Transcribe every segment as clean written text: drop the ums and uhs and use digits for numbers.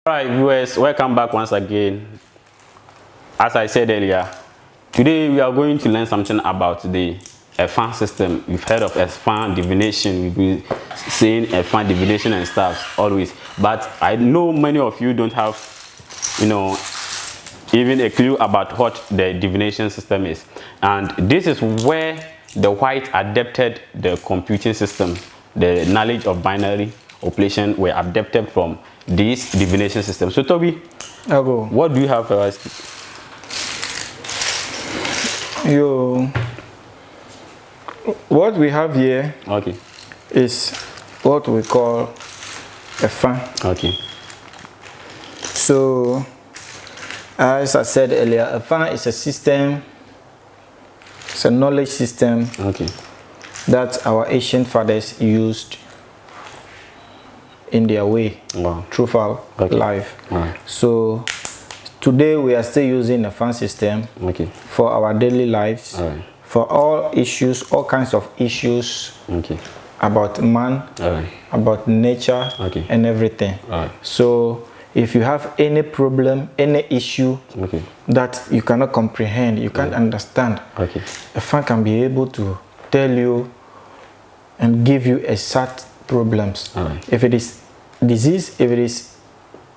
Alright viewers, welcome back once again. As I said earlier, today we are going to learn something about the IFA system. You've heard of IFA divination, we've been saying IFA divination and stuff always, but I know many of you don't have, even a clue about what the divination system is. And this is where the white adapted the computing system, the knowledge of binary operation were adapted from this divination system. So Toby, what do you have for us? What we have here is what we call a fan. So as I said earlier, a fan is a system, it's a knowledge system that our ancient fathers used in their way throughout life. So today we are still using a fan system for our daily lives, for all issues, all kinds of issues about man, about nature, and everything. So if you have any problem, any issue that you cannot comprehend, you can't understand, a fan can be able to tell you and give you exact problems. If it is disease, if it is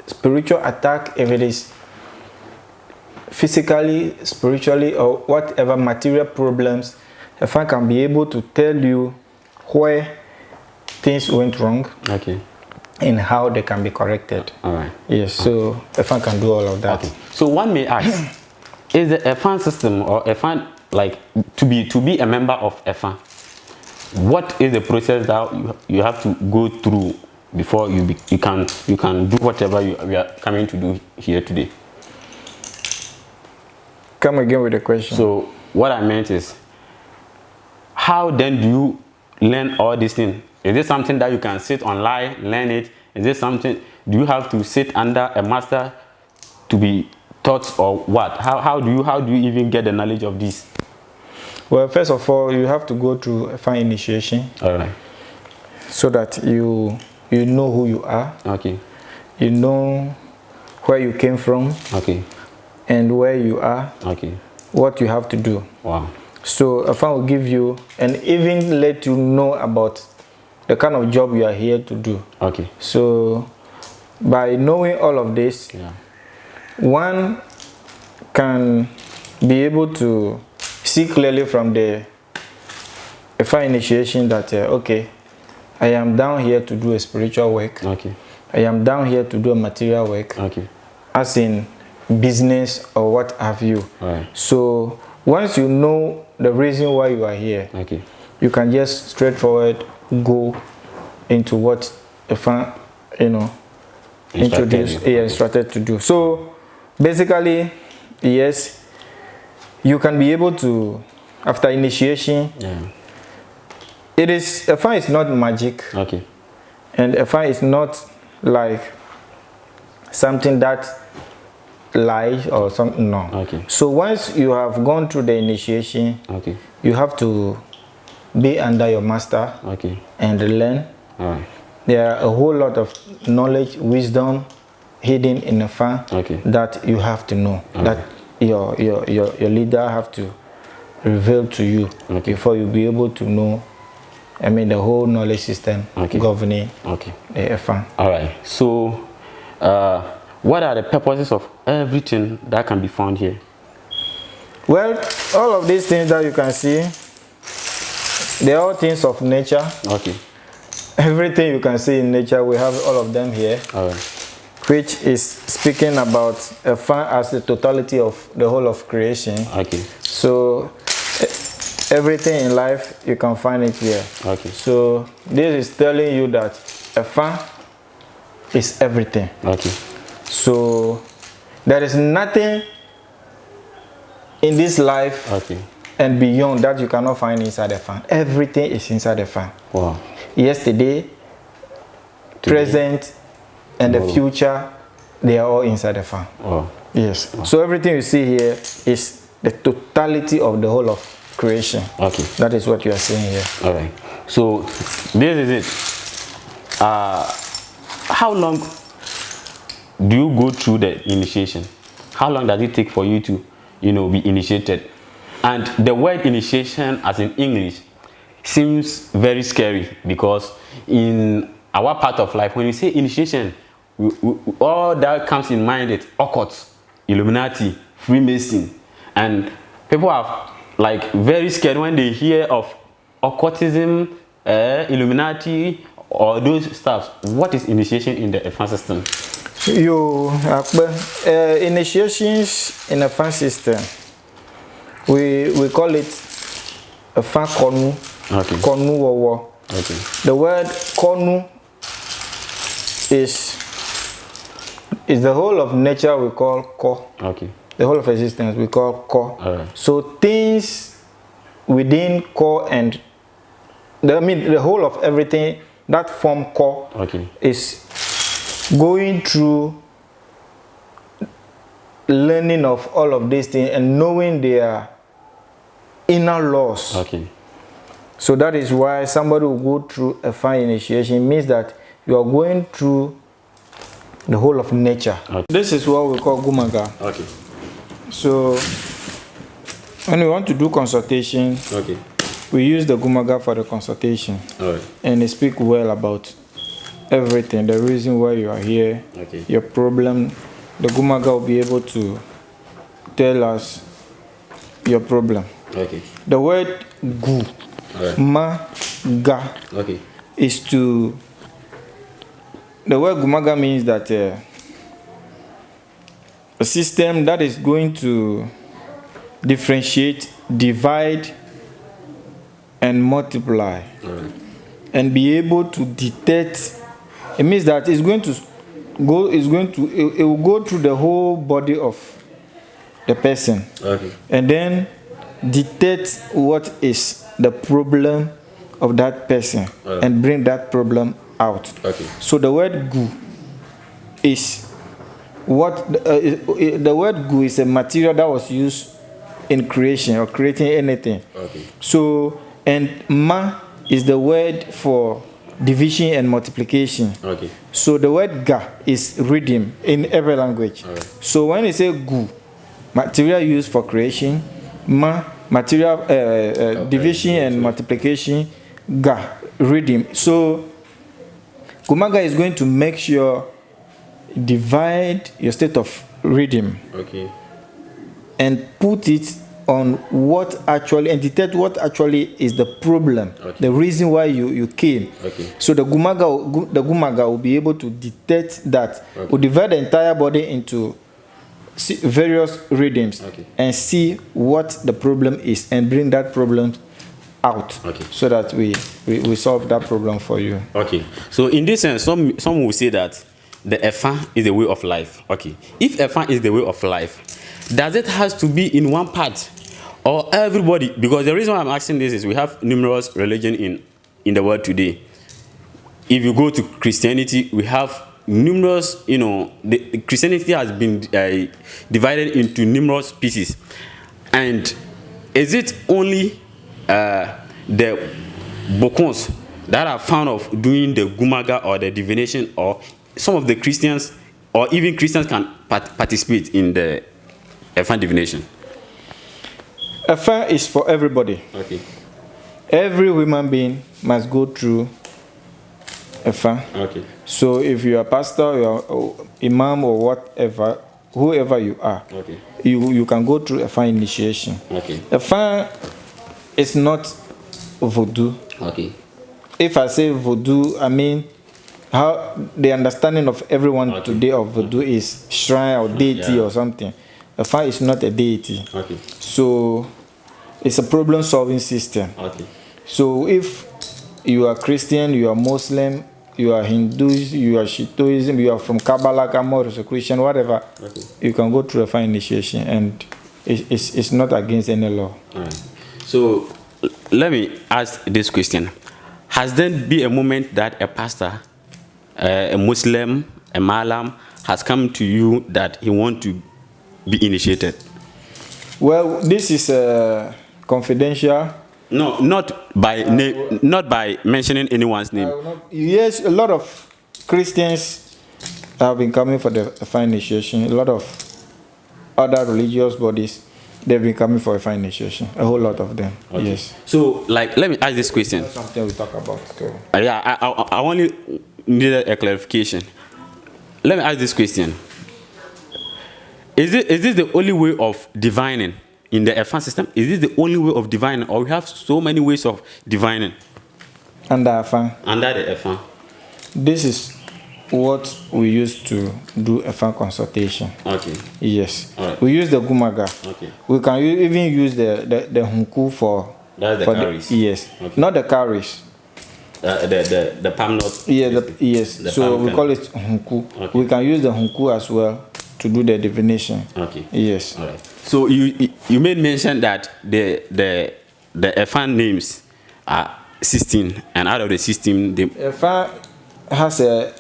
spiritual attack, if it is physically, spiritually, or whatever material problems, a fan can be able to tell you where things went wrong and how they can be corrected. Yes, so a fan can do all of that. So one may ask, is the IFA system or IFA, like to be a member of IFA, what is the process that you have to go through before you can do whatever we are coming to do here today? Come again with the question. So what I meant is, how then do you learn all these things? Is this something that you can sit online, learn it? Is this something, do you have to sit under a master to be taught, or what? How do you even get the knowledge of this? Well, first of all, you have to go through a fine initiation. So that you know who you are. You know where you came from. And where you are. What you have to do. So a fan will give you and even let you know about the kind of job you are here to do. So by knowing all of this, one can be able to see clearly from the IFA initiation that I am down here to do a spiritual work. I am down here to do a material work. As in business or what have you. So once you know the reason why you are here, you can just straightforward go into what a fan instructed to do. So basically, yes, you can be able to, after initiation, it is, a fan is not magic, and a fan is not like something that lies or something. No. So once you have gone through the initiation, you have to be under your master and learn. There are a whole lot of knowledge, wisdom hidden in a fan that you have to know, that your leader have to reveal to you before you be able to know, the whole knowledge system governing the fan. Alright, so what are the purposes of everything that can be found here? Well, all of these things that you can see, they are all things of nature. Everything you can see in nature, we have all of them here. Which is speaking about a fan as the totality of the whole of creation. So everything in life, you can find it here. So this is telling you that a fan is everything. So there is nothing in this life and beyond that you cannot find inside the fan. Everything is inside the fan. Yesterday, present, and the future, they are all inside the fan. Yes. So everything you see here is the totality of the whole of creation. That is what you are seeing here. So this is it. How long do you go through the initiation? How long does it take for you to, be initiated? And the word initiation, as in English, seems very scary, because in our part of life, when you say initiation, all that comes in mind is occult, Illuminati, Freemason, and people are like very scared when they hear of occultism, Illuminati, or those stuff. What is initiation in the IFA system? Initiations in a fan system, we call it a fan konu. Okay. Konu wawa. Okay. The word konu is the whole of nature we call ko. Okay. The whole of existence we call ko. Right. So things within ko, and the whole of everything that form ko, okay, is going through learning of all of these things and knowing their inner laws. Okay. So that is why somebody will go through a fire initiation. It means that you are going through the whole of nature. Okay. This is what we call gumaga. Okay. So when we want to do consultation, okay, we use the gumaga for the consultation. all right, and they speak well about everything, the reason why you are here, okay, your problem. The gumaga will be able to tell us your problem. okay. The word gu, Right. ma, ga, Okay. is to, the word gumaga means that a system that is going to differentiate, divide, and multiply, Right. and be able to detect. It means that it's going to go, it will go through the whole body of the person, Okay. and then detect what is the problem of that person, Right. and bring that problem out. Okay. So the word gu is what the word gu is a material that was used in creation or creating anything. Okay. So, and ma is the word for division and multiplication. Okay. So the word ga is rhythm in every language. Right. So when you say gu, material used for creation, ma, material division and multiplication, ga, rhythm. So gumaga is going to make sure divide your state of rhythm, Okay. and put it on what actually, and detect what actually is the problem, okay, the reason why you came. Okay. So the gumaga will be able to detect that, okay, will divide the entire body into various rhythms, okay, and see what the problem is and bring that problem out, okay, so that we solve that problem for you. Okay. So in this sense, some will say that the IFA is the way of life. Okay. If IFA is the way of life, does it has to be in one part or everybody? Because the reason why I'm asking this is we have numerous religions in the world today. If you go to Christianity, we have numerous, the Christianity has been divided into numerous pieces. And is it only the Bokons that are found of doing the gumaga or the divination, or some of the Christians, or even Christians can participate in the IFA divination? IFA is for everybody. Okay. Every human being must go through IFA. Okay. So if you are pastor, you are imam, or whatever, whoever you are, Okay. you can go through IFA initiation. Okay. IFA is not voodoo. Okay. If I say voodoo, I mean how the understanding of everyone okay, today of voodoo is shrine or deity, or something. IFA is not a deity. Okay. So it's a problem-solving system. Okay. So if you are Christian, you are Muslim, you are Hindu, you are Shiitoism, you are from Kabbalah, Kamo, Christian, whatever, Okay. you can go through IFA initiation, and it's not against any law. All right. So let me ask this question. Has there been a moment that a pastor, a Muslim, a Malam, has come to you that he wants to be initiated? Well, this is confidential. No, not by not by mentioning anyone's name. Yes, a lot of Christians have been coming for the EFA initiation. A lot of other religious bodies, they've been coming for EFA initiation. A whole lot of them. Okay. Yes. So, like, let me ask this question. That's something we talk about too. Yeah, I only needed a clarification. Let me ask this question. Is this the only way of divining in the EFA system? Is this the only way of divining, or we have so many ways of divining? Under EFA. Under the EFA. This is what we use to do EFA consultation. Okay. Yes. All right. We use the Gumaga. Okay. We can even use the Hunku for. That's the carries. Yes. Okay. Not the carries. The palm nut. Yeah. Yes. So we call it Hunku. Okay. We can use the Hunku as well to do the divination. Okay. Yes. All right. So you made mention that the EFA names are 16, and out of the 16, the EFA has a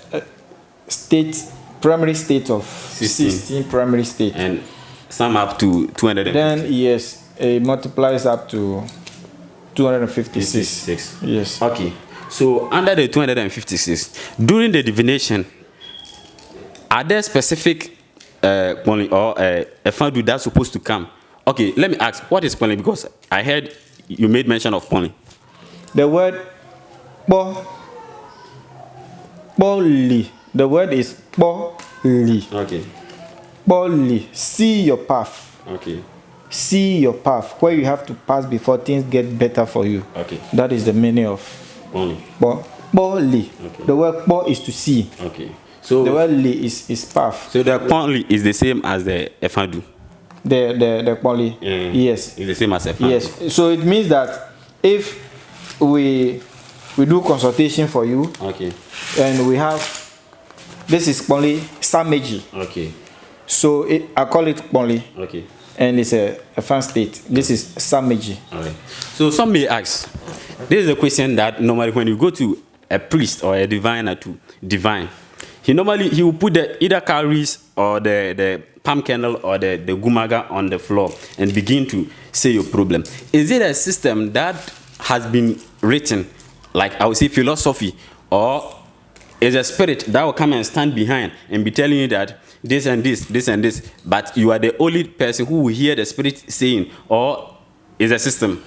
primary state of 16 primary state, and some up to 200. Then yes, it multiplies up to 256. Yes. Okay. So under the 256, during the divination, are there specific polling or EFA that's supposed to come? Okay, let me ask, what is polling? Because I heard you made mention of polling. The word Boli. The word is Boli. Okay. Boli. See your path. Okay. See your path, where you have to pass before things get better for you. Okay. That is the meaning of Boli. Boli. Okay. The word Bo is to see. Okay. So the word Li is path. So the Boli is the same as the Efadu. The Boli. Yes. It's the same as Efadu. Yes. So it means that if we do consultation for you, okay, and we have, this is Boli Sameji. Okay. So I call it Boli. Okay. And it's a fan state. This is Sameji. Okay. So some may ask, this is a question that normally when you go to a priest or a diviner to divine, he will put the either carries or the palm kernel or the gumaga on the floor and begin to say your problem. Is it a system that has been written, like I would say philosophy, or is a spirit that will come and stand behind and be telling you that this and this, this and this, but you are the only person who will hear the spirit saying, or is a system?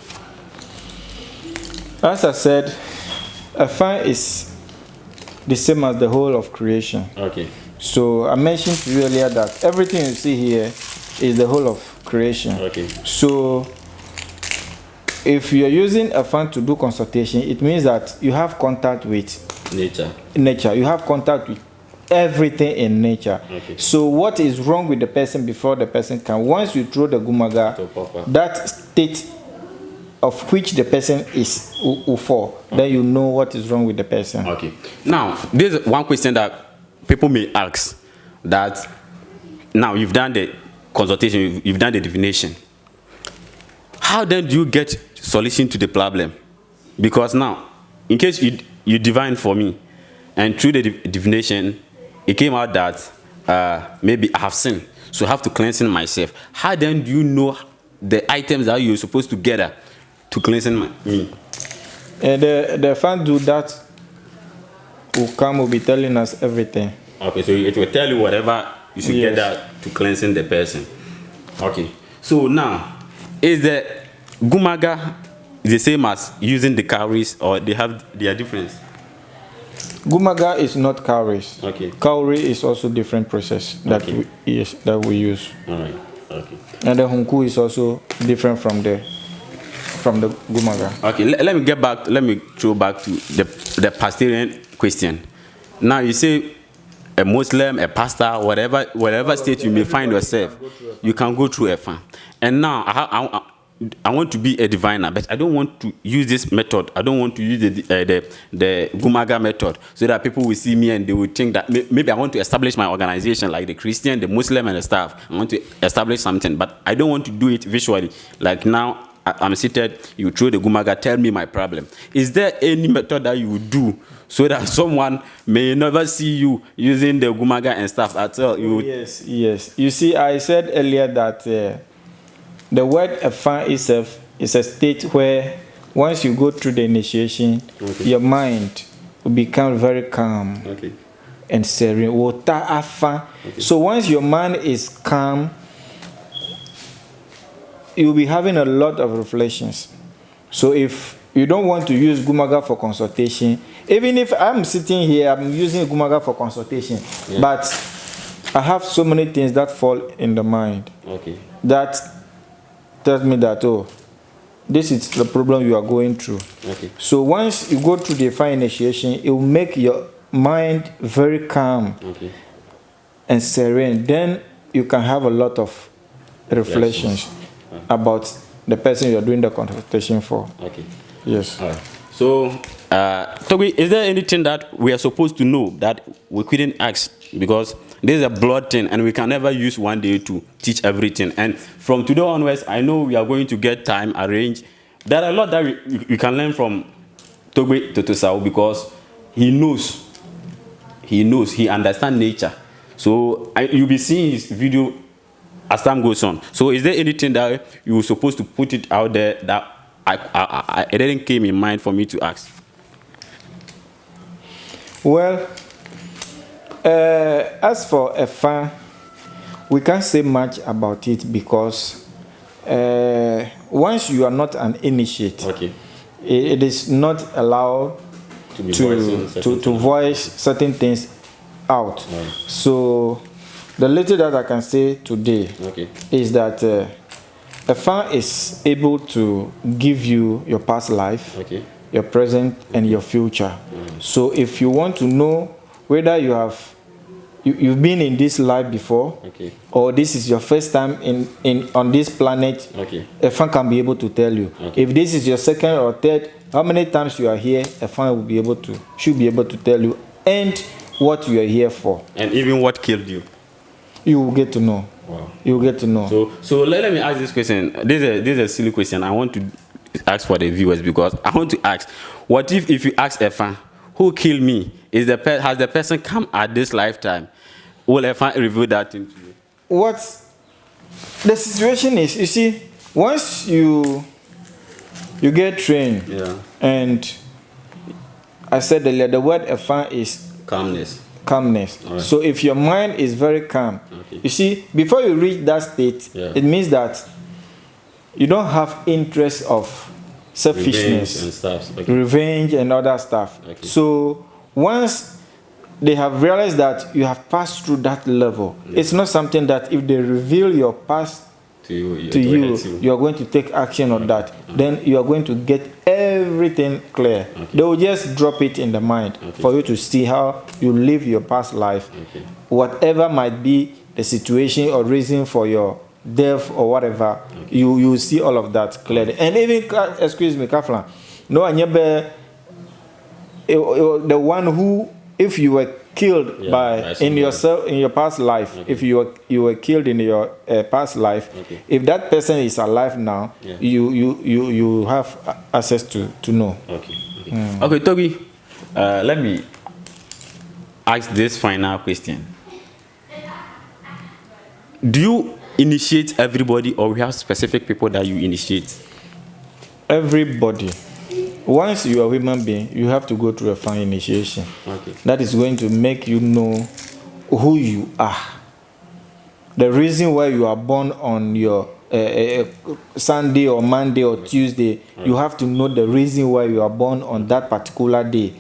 As I said, EFA is the same as the whole of creation. Okay. So I mentioned to you earlier that everything you see here is the whole of creation. Okay. So if you are using EFA to do consultation, it means that you have contact with nature. You have contact with everything in nature. Okay. So what is wrong with the person before the person can, once you throw the gumaga, that state of which the person is for, then you know what is wrong with the person. Okay. Now, there's one question that people may ask, that now you've done the consultation, you've done the divination. How then do you get solution to the problem? Because now, in case you divine for me, and through the divination, it came out that maybe I have sinned, so I have to cleanse myself. How then do you know the items that you're supposed to gather to cleanse me? And the fan do that will be telling us everything. Okay, so it will tell you whatever you should gather to cleansing the person. Okay, so now, is the gumaga the same as using the cowries, or they have their difference? Gumaga is not cowries. Okay. Cowrie is also different process that we use. All right. Okay. And the hunku is also different from the gumaga. Okay. Let me throw back to the pastorian question. Now you say a Muslim, a pastor, whatever state you may find yourself, you can go through EFA. And now I want to be a diviner, but I don't want to use this method. I don't want to use the Gumaga method, so that people will see me and they will think that maybe I want to establish my organization, like the Christian, the Muslim, and the staff. I want to establish something, but I don't want to do it visually. Like now, I'm seated, you throw the Gumaga, tell me my problem. Is there any method that you would do so that someone may never see you using the Gumaga and stuff at all? Yes. You see, I said earlier that the word EFA itself is a state where once you go through the initiation, your mind will become very calm. Okay. and serene. So once your mind is calm, you'll be having a lot of reflections. So if you don't want to use Gumaga for consultation, even if I'm sitting here, I'm using Gumaga for consultation, but I have so many things that fall in the mind that tells me that, oh, this is the problem you are going through. So once you go through the fire initiation, it will make your mind very calm and serene. Then you can have a lot of reflections about the person you are doing the consultation for. Yes. All right. So, Toby, is there anything that we are supposed to know that we couldn't ask? Because this is a blood thing, and we can never use one day to teach everything. And from today onwards, I know we are going to get time arranged. There are a lot that we can learn from Toby Totosao, because he knows, he understands nature. So you'll be seeing his video as time goes on. So is there anything that you were supposed to put it out there that it didn't came in mind for me to ask? Well, as for Efa, we can't say much about it because once you are not an initiate, it is not allowed to voice certain things out. So the little that I can say today is that Efa is able to give you your past life, your present, and your future. So if you want to know whether you've been in this life before, or this is your first time on this planet, Efa can be able to tell you. If this is your second or third, how many times you are here, Efa should be able to tell you, and what you are here for. And even what killed you. You will get to know. Wow. You will get to know. So let me ask this question. This is a silly question. I want to ask for the viewers, because I want to ask, what if you ask Efa, who killed me? Has the person come at this lifetime? Will Efa reveal that thing to you? What the situation is, you see, once you get trained, and I said earlier, the word Efa is calmness. Right. So if your mind is very calm, you see, before you reach that state, it means that you don't have interest of selfishness, revenge and other stuff. So once they have realized that you have passed through that level, it's not something that if they reveal your past to you, you are going to take action on that. Then you are going to get everything clear. They will just drop it in the mind for you to see how you live your past life. Whatever might be the situation or reason for your death or whatever, you see all of that clearly. And even, excuse me, Kaflan, no, the one who, if you were killed in your past life, if you were killed in your past life, if that person is alive now, you have access to know. Okay, Toby, let me ask this final question. Do you initiate everybody, or we have specific people that you initiate? Everybody. Once you are a human being, you have to go through a fine initiation. That is going to make you know who you are. The reason why you are born on your Sunday or Monday or Tuesday, you have to know the reason why you are born on that particular day.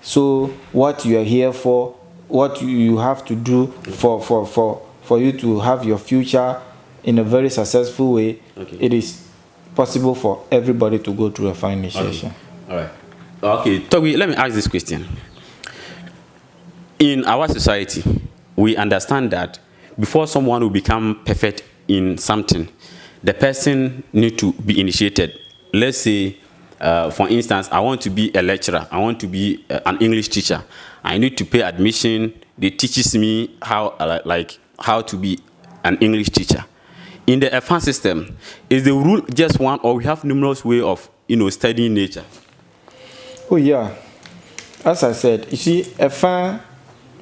So what you are here for, what you have to do for you to have your future in a very successful way, it is possible for everybody to go through a fine initiation. All right. Okay, Toby, let me ask this question. In our society, we understand that before someone will become perfect in something, the person needs to be initiated. Let's say, for instance, I want to be a lecturer. I want to be an English teacher. I need to pay admission. They teaches me how to be an English teacher. In the Efa system, is the rule just one, or we have numerous ways of studying nature? Oh yeah, as I said, you see, Efa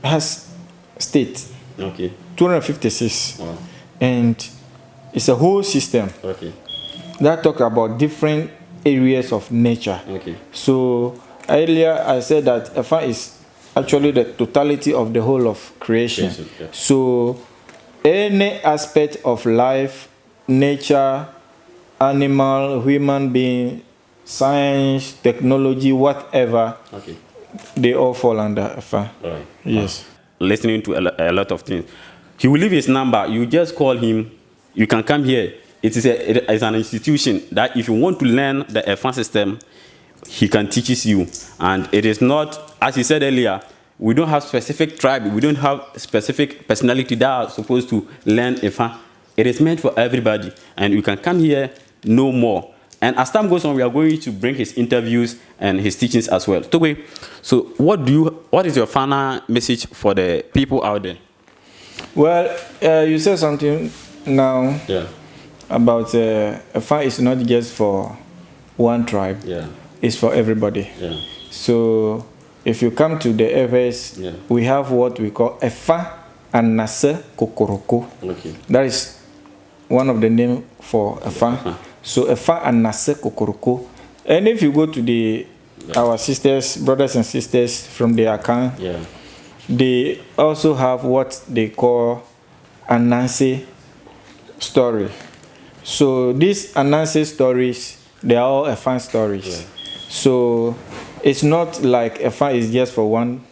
has state 256, and it's a whole system that talk about different areas of nature. So earlier I said that Efa is actually the totality of the whole of creation. Yeah. So any aspect of life, nature, animal, human being, science, technology, whatever, they all fall under IFA. Right. Yes. Listening to a lot of things. He will leave his number. You just call him. You can come here. It's an institution that if you want to learn the IFA system, he can teach you. And it is not, as he said earlier, we don't have specific tribe. We don't have specific personality that are supposed to learn IFA. It is meant for everybody. And you can come here, know more. And as time goes on, we are going to bring his interviews and his teachings as well. Tobe, so what is your final message for the people out there? Well, you said something now about IFA is not just for one tribe. It's for everybody. So if you come to the FS, we have what we call IFA and Nase Kokoroko. That is one of the names for IFA. So IFA and Nase Kokoroko. And if you go to our sisters, brothers and sisters from the Akan, they also have what they call Anansi story. So these Anansi stories, they are all IFA stories. So it's not like IFA is just for one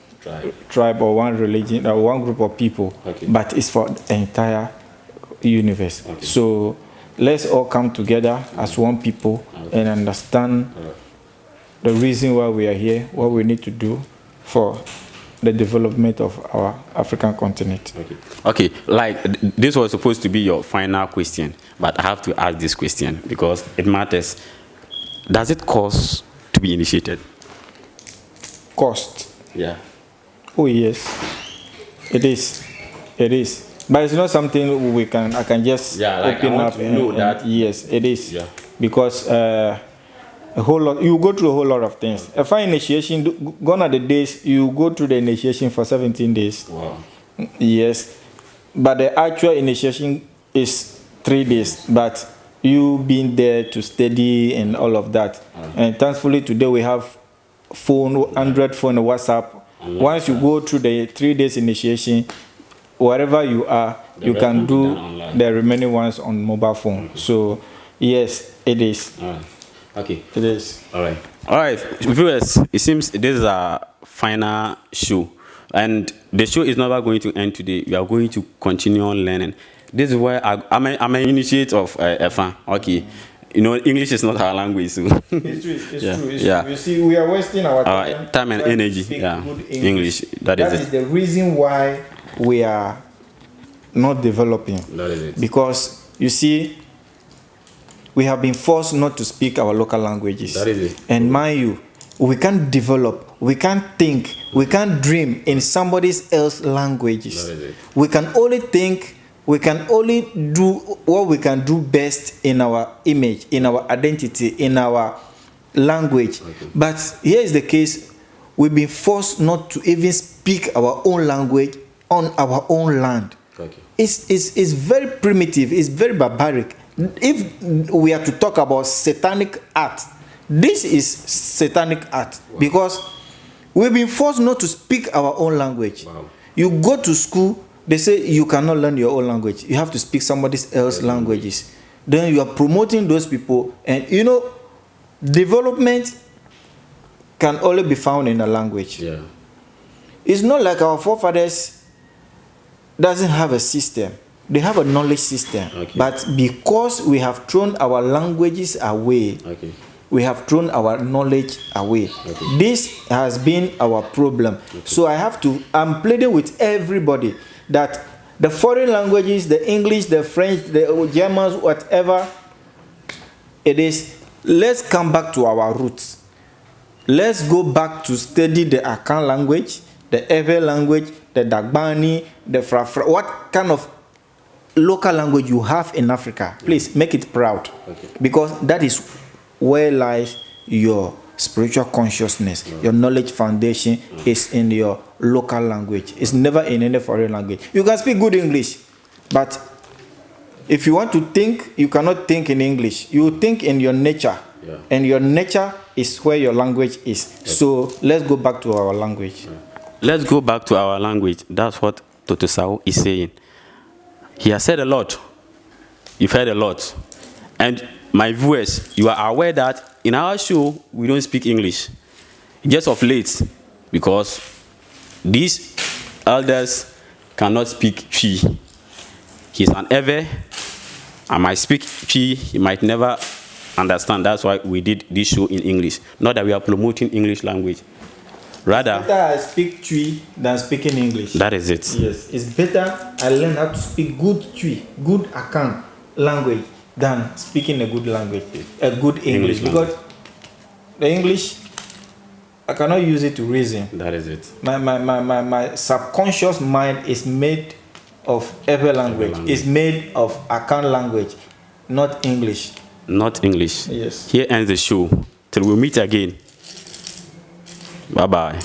tribe or one religion or one group of people, but it's for the entire universe. So let's all come together as one people and understand the reason why we are here, what we need to do for the development of our African continent. Okay, like this was supposed to be your final question, but I have to ask this question because it matters. Does it cost to be initiated? Cost? Yeah. Oh yes, it is. It is. But it's not something I can just open up and know that. Yes, it is. Yeah. Because a whole lot, you go through a whole lot of things. A fine initiation, gone are the days you go through the initiation for 17 days. Wow. Yes. But the actual initiation is 3 days. But you being there to study and all of that. And thankfully today we have phone, Android phone, WhatsApp. Once you go through the 3 days initiation, wherever you are, you can do the remaining ones on mobile phone. So yes, it is. Okay. It is. All right. All right, viewers, it seems this is our final show. And the show is never going to end today. We are going to continue on learning. This is where I'm an initiate of IFA. Okay. You know, English is not our language. So. It's true. It's true. You see, we are wasting our time and energy. English. That is the reason why we are not developing. That is it. Because, you see, we have been forced not to speak our local languages. That is it. And mind you, we can't develop, we can't think, we can't dream in somebody else's languages. That is it. We can only think, we can only do what we can do best in our image, in our identity, in our language. But here is the case, we've been forced not to even speak our own language on our own land. It's very primitive, it's very barbaric. If we are to talk about satanic art, this is satanic art. Because we've been forced not to speak our own language. You go to school, they say you cannot learn your own language. You have to speak somebody else's languages. Then you are promoting those people. And you know, development can only be found in a language. It's not like our forefathers doesn't have a system. They have a knowledge system. But because we have thrown our languages away, we have thrown our knowledge away. This has been our problem. So I'm pleading with everybody that the foreign languages, the English, the French, the Germans, whatever it is, let's come back to our roots. Let's go back to study the Akan language, the Ewe language, the Dagbani, the Frafra, what kind of local language you have in Africa. Please make it proud. Because that is where lies your spiritual consciousness. Your knowledge foundation is in your local language. It's never in any foreign language. You can speak good English, but if you want to think, you cannot think in English. You think in your nature. And your nature is where your language is. So let's go back to our language. let's go back to our language. That's what Totosao is saying. He has said a lot. You've heard a lot. And my viewers, you are aware that in our show, we don't speak English. Just of late, because these elders cannot speak Twi. He's an Ewe. I might speak Twi, he might never understand. That's why we did this show in English. Not that we are promoting English language. Rather, it's better I speak Twi than speaking English. That is it. Yes, it's better I learn how to speak good Twi, good Akan language, than speaking a good language, a good English. Because the English, I cannot use it to reason. That is it. My subconscious mind is made of Ewe language. It's made of Akan language, not English. Not English. Yes. Here ends the show. Till we meet again. Bye bye.